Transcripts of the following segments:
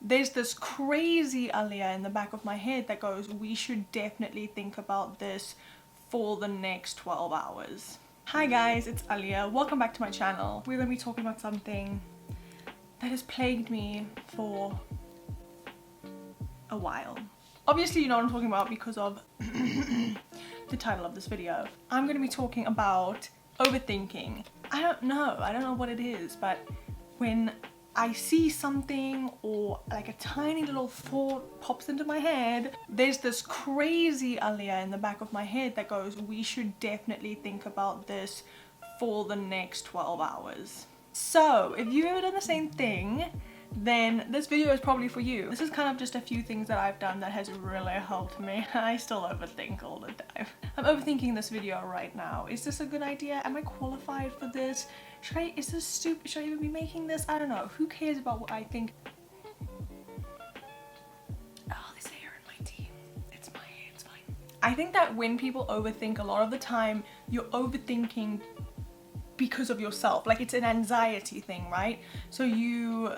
there's this crazy alea in the back of my head that goes, we should definitely think about this for the next 12 hours. Hi guys, it's Alea. Welcome back to my channel. We're going to be talking about something that has plagued me for a while. Obviously you know what I'm talking about because of the title of this video. I'm going to be talking about overthinking. I don't know what it is, but when I see something or like a tiny little thought pops into my head, there's this crazy alea in the back of my head that goes, we should definitely think about this for the next 12 hours. So if you've ever done the same thing, then this video is probably for you. This is kind of just a few things that I've done that has really helped me. I still overthink all the time. I'm overthinking this video right now. Is this a good idea? Am I qualified for this? Is this stupid? Should I even be making this? I don't know. Who cares about what I think? Oh, there's hair in my tea. It's my hair, it's fine. I think that when people overthink, a lot of the time, you're overthinking because of yourself. Like, it's an anxiety thing, right? So you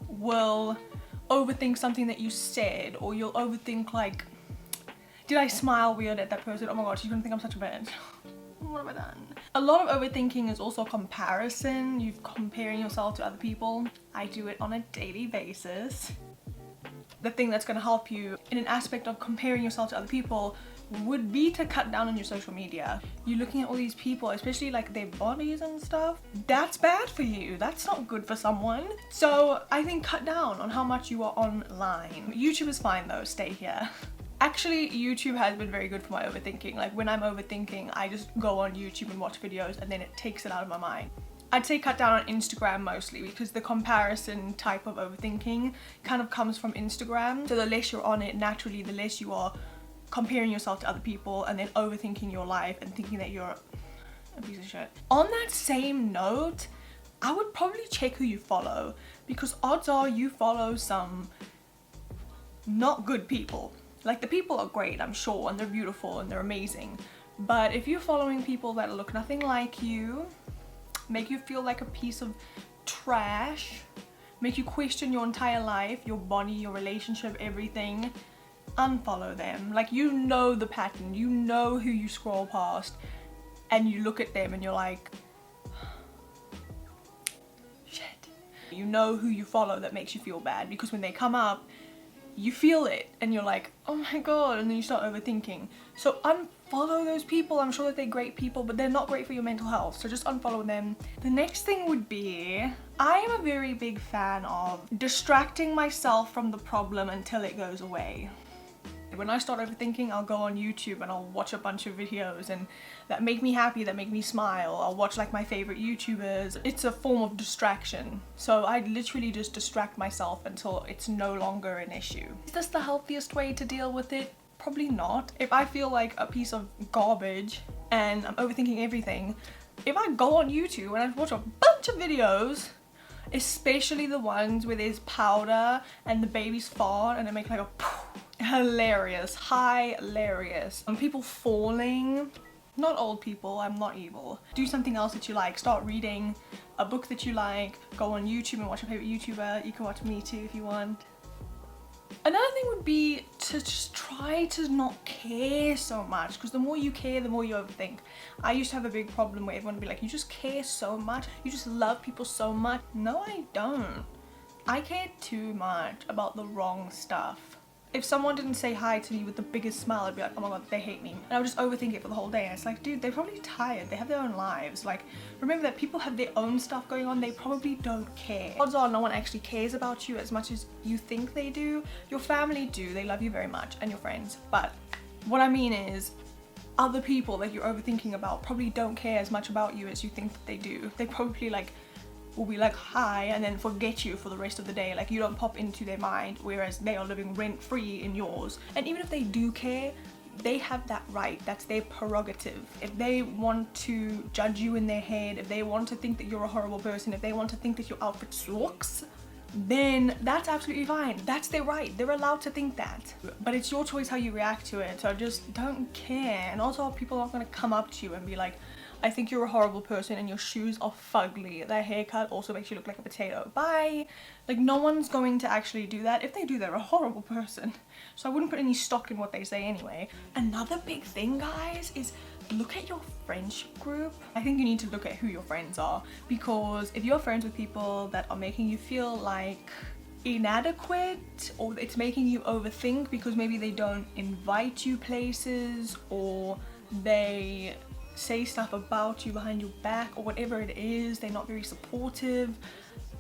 will overthink something that you said, or you'll overthink like, did I smile weird at that person? Oh my god, she's gonna think I'm such a bitch. What have I done? A lot of overthinking is also comparison. You're comparing yourself to other people. I do it on a daily basis. The thing that's going to help you in an aspect of comparing yourself to other people would be to cut down on your social media. You're looking at all these people, especially like their bodies and stuff. That's bad for you. That's not good for someone. So I think cut down on how much you are online. YouTube is fine though, stay here. Actually, YouTube has been very good for my overthinking. Like when I'm overthinking, I just go on YouTube and watch videos and then it takes it out of my mind. I'd say cut down on Instagram mostly because the comparison type of overthinking kind of comes from Instagram. So the less you're on it, naturally, the less you are comparing yourself to other people and then overthinking your life and thinking that you're a piece of shit. On that same note, I would probably check who you follow because odds are you follow some not good people. Like, the people are great, I'm sure, and they're beautiful and they're amazing. But if you're following people that look nothing like you, make you feel like a piece of trash, make you question your entire life, your body, your relationship, everything, unfollow them. Like, you know the pattern, you know who you scroll past, and you look at them and you're like, shit. You know who you follow that makes you feel bad because when they come up, you feel it and you're like, oh my god, and then you start overthinking. So unfollow those people. I'm sure that they're great people, but they're not great for your mental health, so just unfollow them. The next thing would be, I am a very big fan of distracting myself from the problem until it goes away. When I start overthinking, I'll go on YouTube and I'll watch a bunch of videos and that make me happy, that make me smile. I'll watch like my favorite YouTubers. It's a form of distraction. So I literally just distract myself until it's no longer an issue. Is this the healthiest way to deal with it? Probably not. If I feel like a piece of garbage and I'm overthinking everything, if I go on YouTube and I watch a bunch of videos, especially the ones where there's powder and the babies fart and they make like a poof, hilarious, hilarious. And people falling, not old people, I'm not evil. Do something else that you like. Start reading a book that you like. Go on YouTube and watch your favorite YouTuber. You can watch me too if you want. Another thing would be to just try to not care so much, because the more you care, the more you overthink. I used to have a big problem where everyone would be like, you just care so much, you just love people so much. No, I don't. I care too much about the wrong stuff. If someone didn't say hi to me with the biggest smile, I'd be like, oh my god, they hate me. And I would just overthink it for the whole day. And it's like, dude, they're probably tired. They have their own lives. Like, remember that people have their own stuff going on. They probably don't care. Odds are no one actually cares about you as much as you think they do. Your family do. They love you very much, and your friends. But what I mean is, other people that you're overthinking about probably don't care as much about you as you think that they do. They probably like will be like hi and then forget you for the rest of the day. Like, you don't pop into their mind, whereas they are living rent-free in yours. And even if they do care, they have that right. That's their prerogative. If they want to judge you in their head, if they want to think that you're a horrible person, if they want to think that your outfit sucks, then that's absolutely fine. That's their right. They're allowed to think that. But it's your choice how you react to it. So just don't care. And also, people aren't going to come up to you and be like, I think you're a horrible person and your shoes are fugly. That haircut also makes you look like a potato. Bye. Like, no one's going to actually do that. If they do, they're a horrible person. So I wouldn't put any stock in what they say anyway. Another big thing, guys, is look at your friendship group. I think you need to look at who your friends are, because if you're friends with people that are making you feel like inadequate, or it's making you overthink because maybe they don't invite you places, or they say stuff about you behind your back, or whatever it is, they're not very supportive,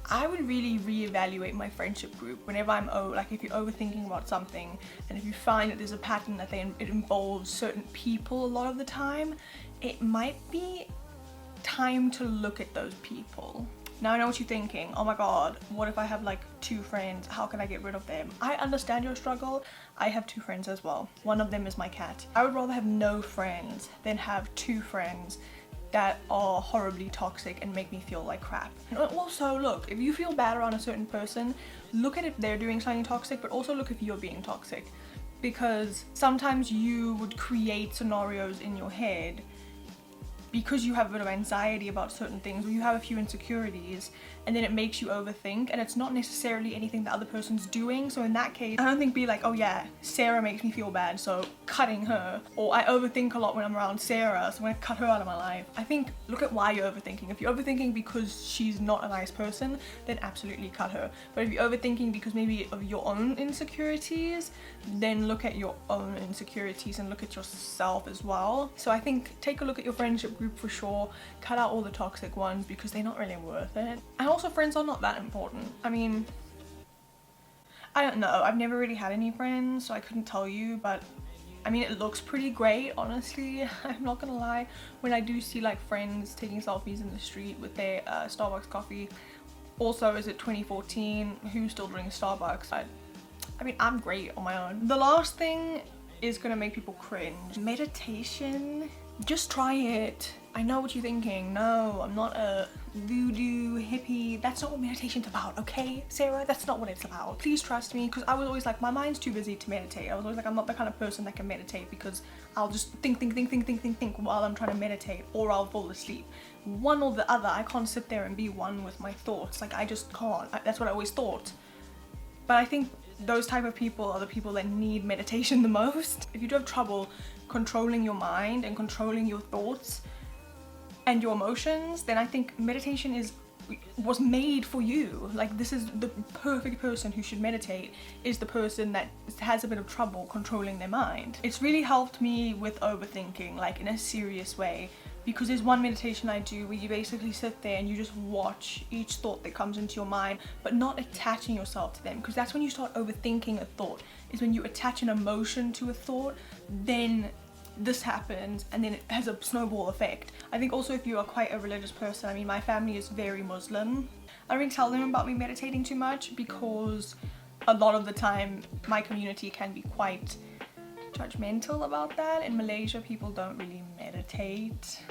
I would really reevaluate my friendship group whenever I'm like, if you're overthinking about something and if you find that there's a pattern that it involves certain people a lot of the time, it might be time to look at those people. Now I know what you're thinking, oh my god, what if I have like 2 friends, how can I get rid of them? I understand your struggle. I have 2 friends as well. One of them is my cat. I would rather have no friends than have 2 friends that are horribly toxic and make me feel like crap. And also, look, if you feel bad around a certain person, look at if they're doing something toxic, but also look if you're being toxic. Because sometimes you would create scenarios in your head because you have a bit of anxiety about certain things, or you have a few insecurities, and then it makes you overthink, and it's not necessarily anything the other person's doing. So in that case, I don't think be like, oh yeah, Sarah makes me feel bad, so cutting her, or I overthink a lot when I'm around Sarah, so I'm gonna cut her out of my life. I think look at why you're overthinking. If you're overthinking because she's not a nice person, then absolutely cut her. But if you're overthinking because maybe of your own insecurities, then look at your own insecurities and look at yourself as well. So I think take a look at your friendship group for sure, cut out all the toxic ones because they're not really worth it. And also, friends are not that important. I mean, I don't know, I've never really had any friends, so I couldn't tell you, but I mean, it looks pretty great, honestly. I'm not gonna lie, when I do see like friends taking selfies in the street with their Starbucks coffee. Also, is it 2014? Who still drinks Starbucks? I mean, I'm great on my own. The last thing is gonna make people cringe. Meditation. Just try it. I know what you're thinking. No, I'm not a voodoo hippie. That's not what meditation's about, okay, Sarah? That's not what it's about. Please trust me, because I was always like, my mind's too busy to meditate. I was always like, I'm not the kind of person that can meditate because I'll just think while I'm trying to meditate, or I'll fall asleep. One or the other. I can't sit there and be one with my thoughts. Like, I just can't. That's what I always thought. But I think those type of people are the people that need meditation the most. If you do have trouble controlling your mind and controlling your thoughts and your emotions, then I think meditation was made for you. Like, this is the perfect person who should meditate, is the person that has a bit of trouble controlling their mind. It's really helped me with overthinking, like in a serious way, because there's one meditation I do where you basically sit there and you just watch each thought that comes into your mind, but not attaching yourself to them, because that's when you start overthinking a thought, is when you attach an emotion to a thought, then this happens and then it has a snowball effect. I think also if you are quite a religious person, I mean, my family is very Muslim. I don't really tell them about me meditating too much because a lot of the time my community can be quite judgmental about that. In Malaysia, people don't really meditate.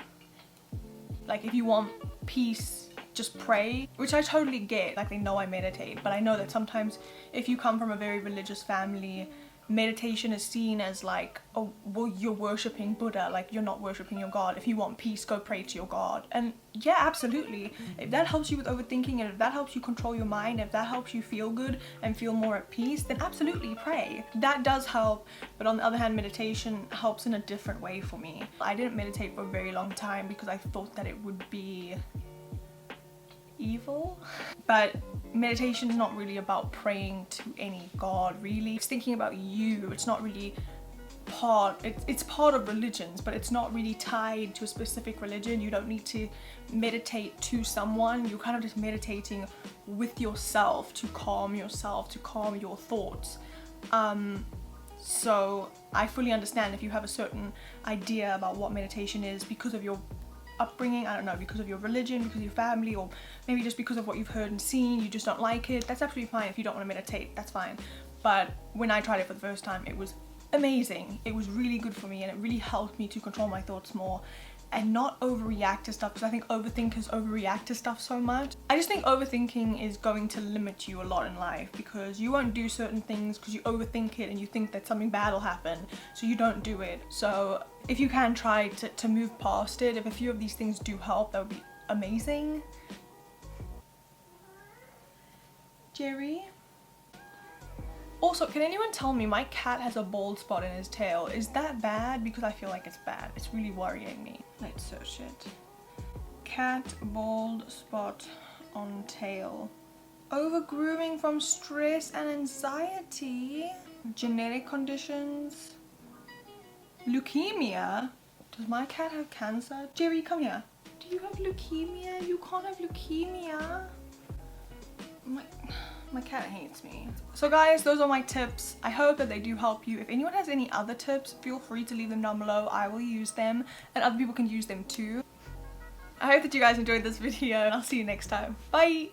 Like, if you want peace, just pray, which I totally get. Like, they know I meditate, but I know that sometimes if you come from a very religious family, meditation is seen as like, oh, well, you're worshipping Buddha, like you're not worshipping your God. If you want peace, go pray to your God. And yeah, absolutely. If that helps you with overthinking, and if that helps you control your mind, if that helps you feel good and feel more at peace, then absolutely pray. That does help. But on the other hand, meditation helps in a different way for me. I didn't meditate for a very long time because I thought that it would be evil. But meditation is not really about praying to any god, really. It's thinking about you. It's not really it's part of religions, but it's not really tied to a specific religion. You don't need to meditate to someone. You're kind of just meditating with yourself to calm yourself, to calm your thoughts. So I fully understand if you have a certain idea about what meditation is because of your upbringing, I don't know, because of your religion, because of your family, or maybe just because of what you've heard and seen, you just don't like it. That's absolutely fine. If you don't want to meditate, that's fine. But when I tried it for the first time, it was amazing. It was really good for me, and it really helped me to control my thoughts more. and not overreact to stuff, because I think overthinkers overreact to stuff so much. I just think overthinking is going to limit you a lot in life, because you won't do certain things because you overthink it and you think that something bad will happen, so you don't do it. So if you can try to move past it, if a few of these things do help, that would be amazing. Jerry? Also, can anyone tell me, my cat has a bald spot in his tail. Is that bad? Because I feel like it's bad. It's really worrying me. Let's search it. Cat bald spot on tail. Over grooming from stress and anxiety. Genetic conditions. Leukemia. Does my cat have cancer? Jerry, come here. Do you have leukemia? You can't have leukemia. My cat hates me. So guys, those are my tips. I hope that they do help you. If anyone has any other tips, feel free to leave them down below. I will use them and other people can use them too. I hope that you guys enjoyed this video and I'll see you next time. Bye!